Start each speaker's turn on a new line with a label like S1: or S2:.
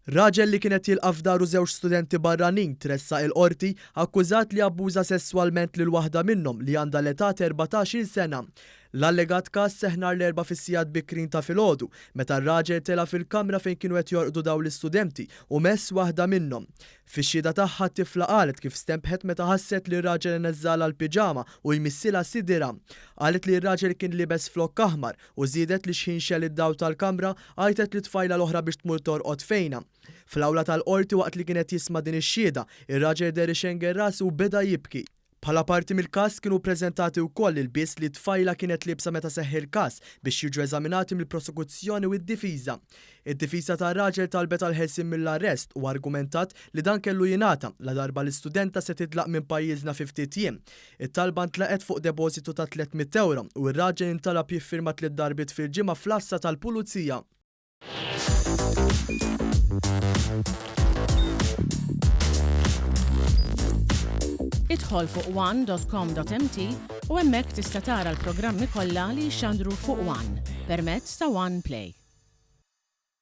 S1: Raġel li kienet jilqa' f'daru żewġ studenti barranin tressa il-qorti akkużat li abbuża sesswalment lil waħda minnhom li għandha l-età 14-il sena. L-allegat każ seħ nhar l-erba' fis-sigħat bikrin ta' filgħodu meta r-raġel tela fil-kamra fejn kienu qed jorqdu dawn l-istudenti u mess waħda minnhom. Fix-xhieda tagħha t-tifla qalet kif stempħet meta ħasset li r-raġel ineżżalha l-piġama u jmissilha sidira. Qalet li r-raġel kien libes flokk aħmar u żiedet li x'ħinxel id-dawl tal-kamra għajtet li tfajla l-oħra biex tmur torqod fejna. Fl-awla tal-qorti waqt li kienet jisma' din ix-xhieda, ir-raġel deri xengen rasu u beda jibki. Bħala parti mill-każ kienu ppreżentati wkoll il-biss li tfajla kienet libsa meta seħħ il-każ biex jiġu eżaminati mill-prosekuzzjoni u d-difiża. Id-difiża tar-raġel talbet għal ħelsien mill-arrest u argumentat li dan kellu jingħata la darba l-istudenta se titlaq minn pajjiżna fi ftit jiem. It-talba ntlaqet fuq depożitu ta' 300 euro u r-raġel intalab jiffirma 3 darbiet fil-ġimgħa fl-assa tal-pulizija.
S2: Idħol fuq one.com.mt u hemmhekk tista' tara l-programmi kollha li jxandru fuq One permezz ta' One Play.